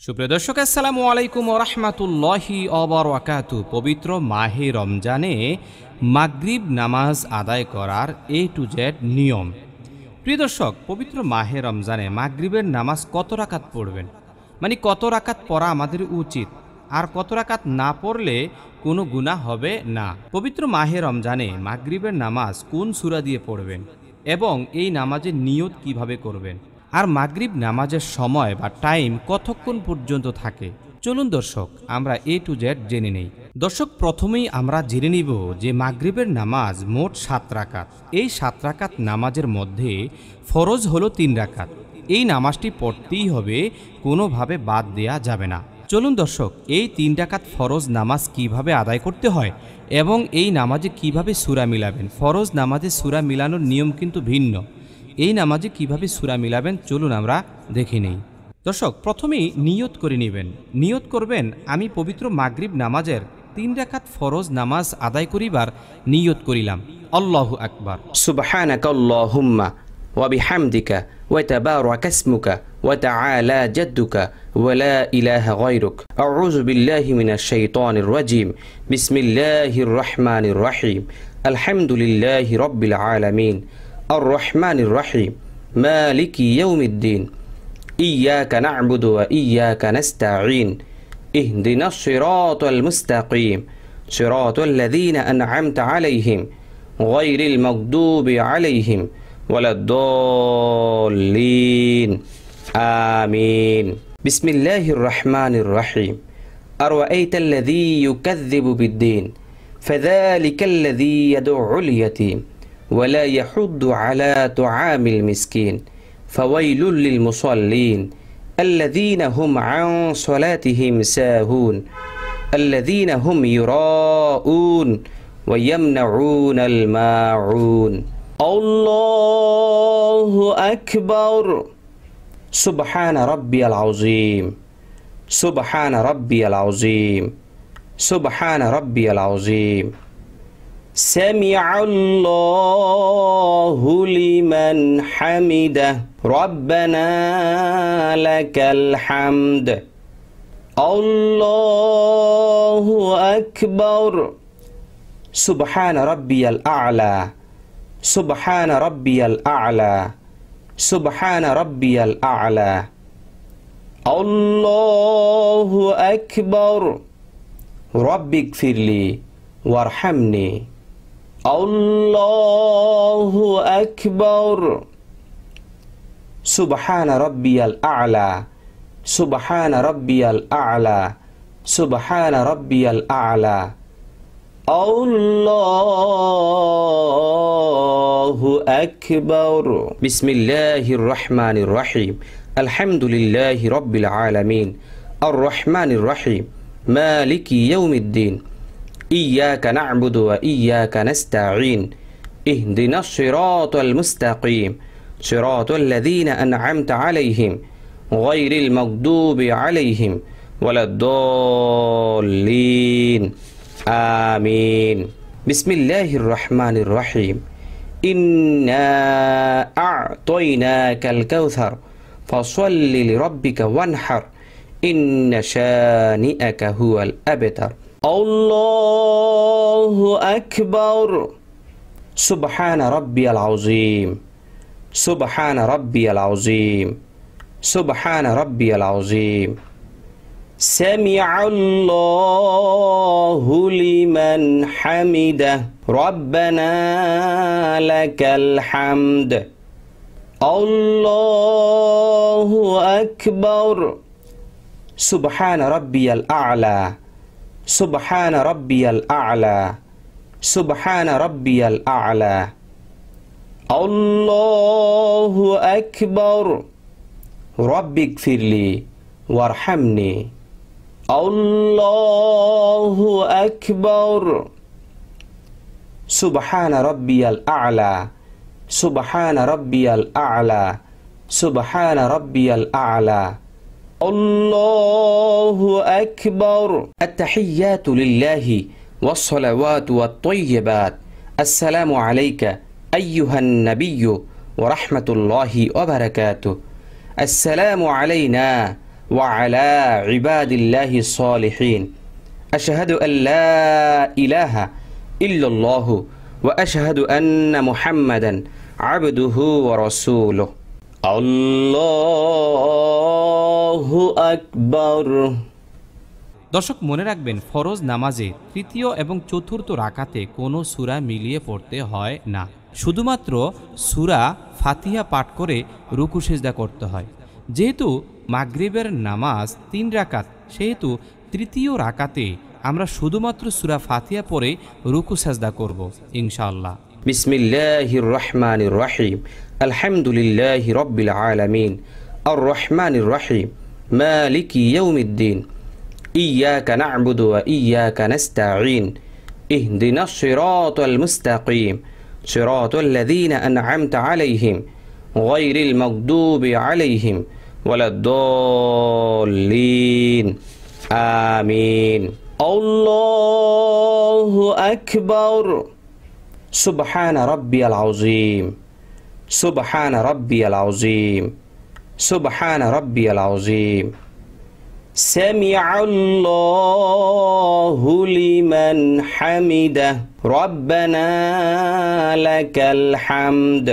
সুপ্রিয় দর্শক, আসসালামু আলাইকুম ওয়া রাহমাতুল্লাহি ওয়া বারাকাতুহু। পবিত্র মাহে রমজানে মাগরিব নামাজ আদায় করার এ টু জেড নিয়ম। প্রিয় দর্শক, পবিত্র মাহে রমজানে মাগরিবের নামাজ কত রাকাত পড়বেন, মানে কত রাকাত পড়া আমাদের উচিত, আর কত রাকাত না পড়লে কোনো গুনাহ হবে না। পবিত্র মাহে রমজানে মাগরিবের নামাজ কোন সূরা দিয়ে পড়বেন এবং এই নামাজের নিয়ত কিভাবে করবেন, আর মাগরিব নামাজের সময় বা টাইম কতক্ষণ পর্যন্ত থাকে, চলুন দর্শক আমরা এ টু জেড জেনে নেই। দর্শক, প্রথমেই আমরা জেনে নিব যে মাগরিবের নামাজ মোট 7 রাকাত। এই 7 রাকাত নামাজের মধ্যে ফরজ হলো 3 রাকাত। এই নামাজটি পড়তেই হবে, কোনোভাবে বাদ দেয়া যাবে না। চলুন দর্শক, এই 3 রাকাত ফরজ নামাজ কিভাবে আদায় করতে হয় এবং এই নামাজে কিভাবে সূরা মিলাবেন। ফরজ নামাজে সূরা মিলানোর নিয়ম কিন্তু ভিন্ন। এই নামাজে কিভাবে সূরা মিলাবেন চলুন আমরা দেখে নেই। দর্শক, প্রথমেই নিয়ত করে নেবেন। নিয়ত করবেন, আমি পবিত্র মাগরিব নামাজের 3 রাকাত ফরজ নামাজ আদায় করিবার নিয়ত করিলাম। আল্লাহু আকবার। সুবহানাকা আল্লাহুম্মা ওয়া বিহামদিকা ওয়া তাবারাকা ইসমুকা ওয়া তাআলা জাদ্দুকা ওয়া লা ইলাহা গায়রুক। আউযু বিল্লাহি মিনাশ শাইতানির রাজীম। বিসমিল্লাহির রাহমানির রাহিম। আলহামদুলিল্লাহি রাব্বিল আলামিন। আর-রাহমানির রাহিম। মালিকি ইয়াউমিদ্দিন। ইয়্যাকা না'বুদু ওয়া ইয়্যাকা নাস্তাঈন। ইহদিনাস সিরাতাল মুস্তাকিম। সিরাতাল লাযীনা আন'আমতা আলাইহিম গায়রিল মাগদুবি আলাইহিম ওয়ালাদ-দাল্লিন। আমিন। বিসমিল্লাহির রাহমানির রাহিম। আরআইতাল্লাযী ইউকাযযিবু বিদ্দীন ফাযালিকাল্লাযী ইয়াদউল ইয়াতীম ওয়া লা ইয়াহুদ্দু আলা তুআমিল মিসকিন ফাওয়াইলুল লিল মুসাল্লিন আল্লাযীনা হুম আন সালাতিহিম সাহুন আল্লাযীনা হুম ইউরাউন ওয়া ইয়ামনাউনাল মাউন। আল্লাহু আকবার। সুবহান রাব্বিয়াল আযীম। সুবহান রাব্বিয়াল আযীম। সুবহান রাব্বিয়াল আযীম। সামিআল্লাহু লিমান হামিদাহ। রাব্বানা লাকাল হামদ। আল্লাহু আকবার। সুবহান রাব্বিয়াল আ'লা। সুবহান রাব্বিয়াল আ'লা। সুবহান রাব্বিয়াল আ'লা। আল্লাহু আকবার। রব্বিগফিরলি ওয়ারহামনি। আল্লাহু আকবার। সুবহান রাব্বিয়াল আ'লা। সুবহান রাব্বিয়াল আ'লা। সুবহান রাব্বিয়াল আ'লা। আল্লাহু আকবার। বিসমিল্লাহির রহমানির রহিম। আলহামদুলিল্লাহি রাব্বিল আলামিন। আর-রাহমানির রহিম। মালিকি ইয়াউমিদ্দিন। ইয়্যাকা না'বুদু ওয়া ইয়্যাকা নাস্তাঈন। ইহদিনাস সিরাতাল মুস্তাকিম। সিরাতাল লাযীনা আন'আমতা আলাইহিম গায়রিল মাগদুবি আলাইহিম ওয়ালাদ-দাল্লিন। আমিন। বিসমিল্লাহির রহমানির রহিম। ইন্না আ'তাইনাকাল কাউসার ফাসাল্লি লিরাব্বিকা ওয়ানহার। ইন্না শানিআকা হুয়াল আবতার। আল্লাহু আকবার। সুবহান রাব্বিয়াল আযীম। সুবহান রাব্বিয়াল আযীম। সুবহান রাব্বিয়াল আযীম। সামিআল্লাহু লিমান হামিদাহ। রাব্বানা লাকাল হামদ। আল্লাহু আকবার। সুবহান রাব্বিয়াল আ'লা। সুবহান রাব্বিয়াল আ'লা। সুবহান রাব্বিয়াল আ'লা। আল্লাহু আকবার। রব্বিগফিরলি ওয়ারহামনি। আল্লাহু আকবার। সুবহান রাব্বিয়াল আ'লা। সুবহান রাব্বিয়াল আ'লা। সুবহান রাব্বিয়াল আ'লা। আল্লাহু আকবার। আত-তাহিয়্যাতু লিল্লাহি ওয়াস-সালাওয়াতু ওয়াত-তাইয়্যিবাত। আসসালামু আলাইকা আইয়ুহান নাবিয়্যু ওয়া রাহমাতুল্লাহি ওয়া বারাকাতুহু। আসসালামু আলাইনা وعلى عباد الله الصالحين أشهد أن لا إله إلا الله وأشهد أن محمدا عبده ورسوله الله أكبر দর্শক মনে রাখবেন, ফরজ নামাজে তৃতীয় এবং চতুর্থ রাকাতে কোনো সূরা মিলিয়ে পড়তে হয় না। শুধুমাত্র সূরা ফাতিহা পাঠ করে রুকু সিজদা করতে হয়। যেহেতু মাগরিবের নামাজ 3 রাকাত, সেহেতু তৃতীয় রাকাতে আমরা শুধুমাত্র সূরা ফাতিহা পড়ে রুকু সিজদা করব ইনশাআল্লাহ। বিসমিল্লাহির রহমানির রহিম আলহামদুলিল্লাহি রাব্বিল আলামিন আর রহমানির রহিম মালিকি ইয়াউমিদ্দিন إياك نعبد وإياك نستعين اهدنا الصراط المستقيم صراط الذين أنعمت عليهم غير المغضوب عليهم ولا الضالين آمين الله أكبر سبحان ربي العظيم سبحان ربي العظيم سبحان ربي العظيم سمع الله لمن حمده ربنا لك الحمد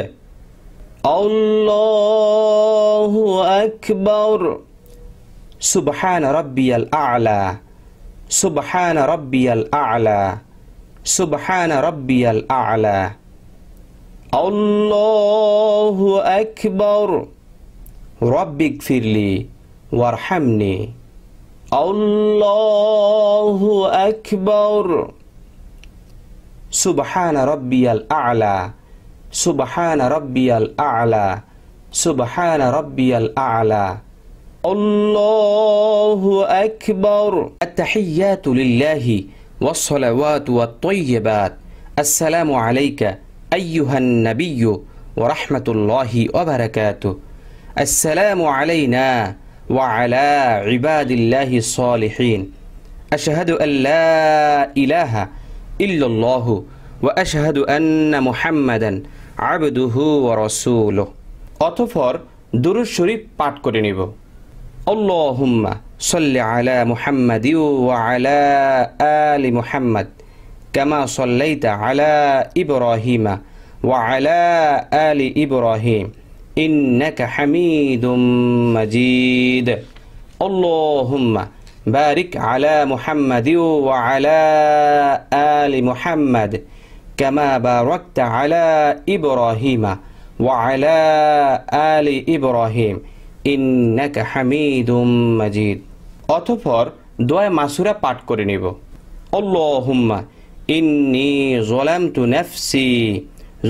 الله أكبر سبحان ربي الأعلى سبحان ربي الأعلى سبحان ربي الأعلى الله أكبر رب اغفر لي وارحمني الله أكبر سبحان ربي الأعلى سبحان ربي الأعلى سبحان ربي الأعلى الله أكبر التحيات لله والصلوات والطيبات السلام عليك أيها النبي ورحمة الله وبركاته السلام علينا وعلى عباد الله الصالحين أشهد أن لا إله إلا الله وأشهد أن محمدا عبده ورسوله অতঃপর দুরূদ শরীফ পাঠ করে নিব। اللهم صل على محمد وعلى آل محمد كما صليت على إبراهيم وعلى آل إبراهيم إنك حميد مجيد اللهم بارك على محمد وعلى آل محمد كما باركت على إبراهيم وعلى آل إبراهيم إنك حميد مجيد অতঃপর দোয়া মাসুরা পাঠ করে নিব। اللهم إني ظلمت نفسي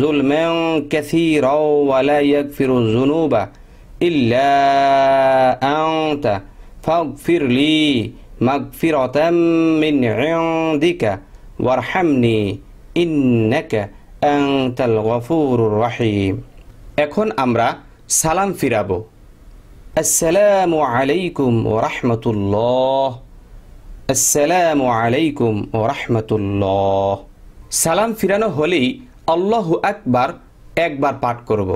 ظلما كثيرا ولا يغفر الذنوب إلا أنت فاغفر لي مغفرة من عندك وارحمني إنك أنت الغفور الرحيم এখন আমরা সালাম ফিরাবো। আসসালামু আলাইকুম ওয়া রাহমাতুল্লাহ আসসালামু আলাইকুম ওয়া রাহমাতুল্লাহ। সালাম ফিরানো হলেই আল্লাহু আকবার একবার পাঠ করব।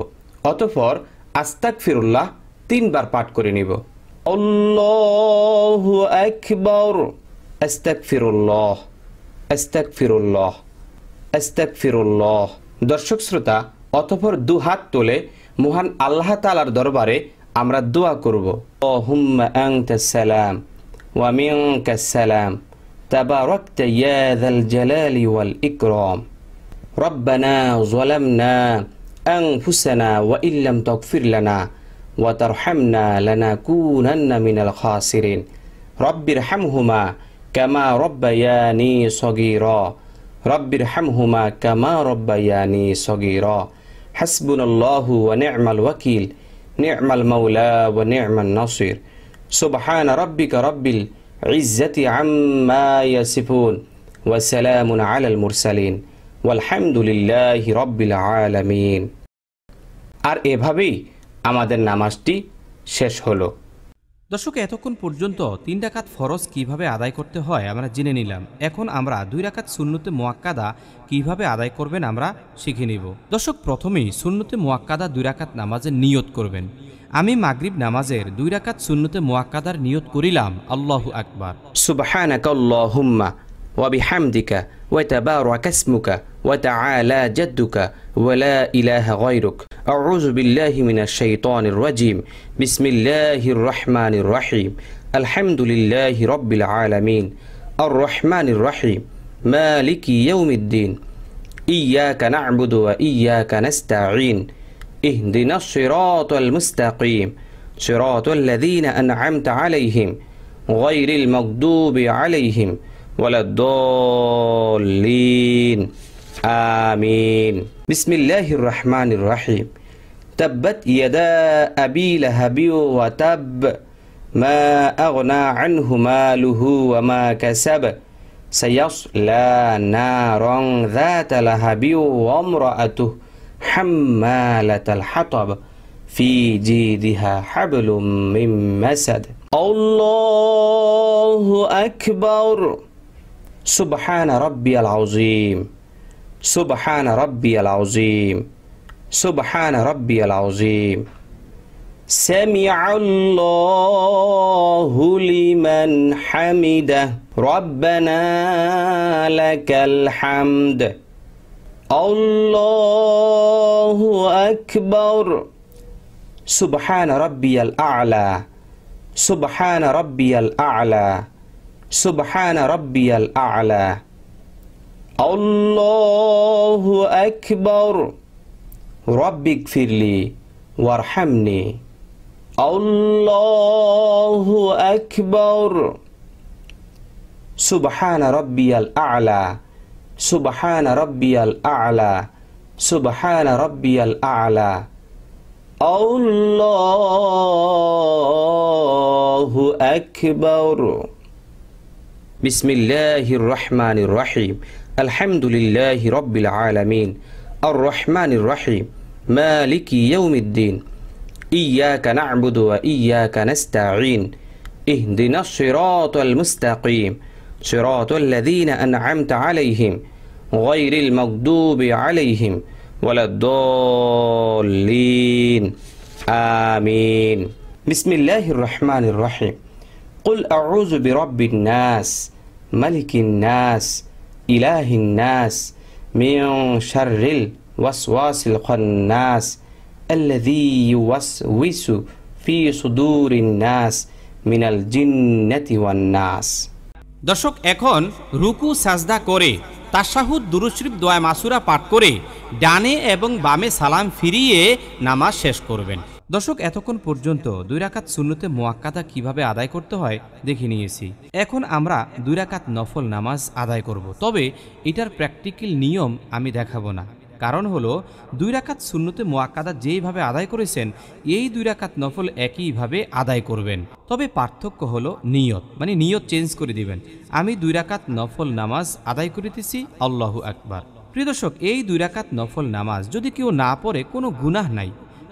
অতঃপর আস্তাগফিরুল্লাহ 3 বার পাঠ করে নিব। আল্লাহু আকবার আস্তাগফিরুল্লাহ আস্তাগফিরুল্লাহ আস্তাগফিরুল্লাহ। দর্শক শ্রোতা, অতঃপর দুহাত তুলে মহান আল্লাহ তাআলার দরবারে আমরা দোয়া করব। আল্লাহুম্মা আনতাস সালাম ওয়া মিনকাস সালাম তাবারাকতা ইয়া যাল জালালি ওয়াল ইকরাম ربنا ظلمنا أنفسنا وإن لم تغفر لنا وترحمنا لنكونن من الخاسرين رب ارحمهما كما ربياني صغيرا رب ارحمهما كما ربياني صغيرا حسبنا الله ونعم الوكيل نعم المولى ونعم النصير سبحان ربك رب العزة عما يصفون وسلام على المرسلين আলহামদুলিল্লাহি রাব্বিল আলামিন। আর এভাবেই আমাদের নামাজটি শেষ হলো। দর্শক, এতক্ষণ পর্যন্ত 3 রাকাত ফরজ কিভাবে আদায় করতে হয় আমরা জেনে নিলাম। এখন আমরা 2 রাকাত সুন্নতে মুআক্কাদা কিভাবে আদায় করবেন আমরা শিখে নিব। দর্শক, প্রথমেই সুন্নতে মুআক্কাদা 2 রাকাত নামাজের নিয়ত করবেন। আমি মাগরিব নামাজের 2 রাকাত সুন্নতে মুআক্কাদার নিয়ত করিলাম। আল্লাহু আকবার। সুবহানাকা আল্লাহুম্মা ওয়া বিহামদিকা ওয়া তাবারাকা ইসমুকা ওয়া তাআলা জাদ্দুকা ওয়া লা ইলাহা গায়রুক। আউযু বিল্লাহি মিনাশ শাইতানির রাজীম। বিসমিল্লাহির রহমানির রহিম। আলহামদুলিল্লাহি রাব্বিল আলামিন। আর রহমানির রহিম। মালিকি ইয়াউমিদ্দিন। ইয়্যাকা না'বুদু ওয়া ইয়্যাকা নাস্তাঈন। ইহদিনাস সিরাতাল মুস্তাকিম। সিরাতাল লাযীনা আন'আমতা আলাইহিম গায়রিল মাগদুবি আলাইহিম ওয়ালাদ-দাল্লিন। আমিন। বিসমিল্লাহির রহমানির রহিম। তাব্বাত ইয়াদা আবি লাহাবি ওয়া তাব। মা আগনা আনহু মালুহু ওয়া মা কাসাব। সায়াসলা নারান যাতা লাহাবি ওয়া ইমরাআতুহু হাম্মালাতাল হাতাব ফি জিদিহা হাবলুম মিন মাসাদ। আল্লাহু আকবার। সুবহান রাব্বিয়াল আযীম। সুবহান রাব্বিয়াল আযীম। সুবহান রাব্বিয়াল আযীম। সামিআল্লাহু লিমান হামিদাহ। রব্বানা লাকাল হামদ। আল্লাহু আকবার। সুবহান রাব্বিয়াল আ'লা। সুবহান রাব্বিয়াল আ'লা। সুবহান রাব্বিয়াল আ'লা। আল্লাহু আকবার। রব্বিগফিরলি ওয়ারহামনি। আল্লাহু আকবার। সুবহান রাব্বিয়াল আ'লা। সুবহান রাব্বিয়াল আ'লা। সুবহান রাব্বিয়াল আ'লা। আল্লাহু আকবার। বিসমিল্লাহির রহমানির রহিম। আলহামদুলিল্লাহি রাব্বিল আলামিন। আর রহমানির রহিম। মালিকি ইয়াউমিদ্দিন। ইয়্যাকা না'বুদু ওয়া ইয়্যাকা নাস্তাঈন। ইহদিনাস সিরাতাল মুস্তাকিম। সিরাতাল লাযীনা আন'আমতা আলাইহিম গায়রিল মাগদুবি আলাইহিম ওয়ালাদ-দাল্লিন। আমিন। বিসমিল্লাহির রহমানির রহিম। কুল আউযু বিরাব্বিন নাস মালিকিন নাস ইলাহিন নাস মিন শাররিল ওয়াসওয়াসিল খান্নাস আল্লাযী ইউওয়াসওয়িসু ফি সুদুরিন নাস মিনাল জিন্নাতি ওয়ান নাস। দর্শক, এখন রুকু সাজদা করে তাশাহুদ দুরূদ শরীফ দোয়া মাসুরা পাঠ করে ডানে এবং বামে সালাম ফিরিয়ে নামাজ শেষ করবেন। দর্শক, এতক্ষণ পর্যন্ত 2 রাকাত সুন্নতে মুআক্কাদা কিভাবে আদায় করতে হয় দেখে নিয়েছি। এখন আমরা 2 রাকাত নফল নামাজ আদায় করব, তবে এটার প্র্যাকটিক্যাল নিয়ম আমি দেখাবো না। কারণ হলো 2 রাকাত সুন্নতে মুআক্কাদা যেইভাবে আদায় করেছেন এই 2 রাকাত নফল একইভাবে আদায় করবেন, তবে পার্থক্য হলো নিয়ত, মানে নিয়ত চেঞ্জ করে দিবেন। আমি 2 রাকাত নফল নামাজ আদায় করিতেছি। আল্লাহু আকবার। প্রিয় দর্শক, এই 2 রাকাত নফল নামাজ যদি কেউ না পড়ে কোনো গুনাহ নাই,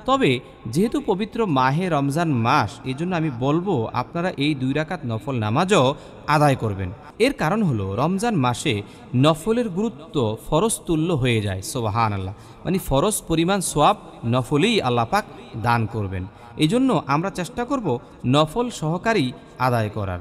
তবে যেহেতু পবিত্র মাহে রমজান মাস, এজন্য আমি বলবো আপনারা এই 2 রাকাত নফল নামাজও আদায় করবেন। এর কারণ হলো রমজান মাসে নফলের গুরুত্ব ফরজ তুল্য হয়ে যায়। সুবহানাল্লাহ, মানে ফরজ পরিমাণ সওয়াব নফলেই আল্লাহ পাক দান করবেন। এই জন্য আমরা চেষ্টা করব নফল সহকারী আদায় করার।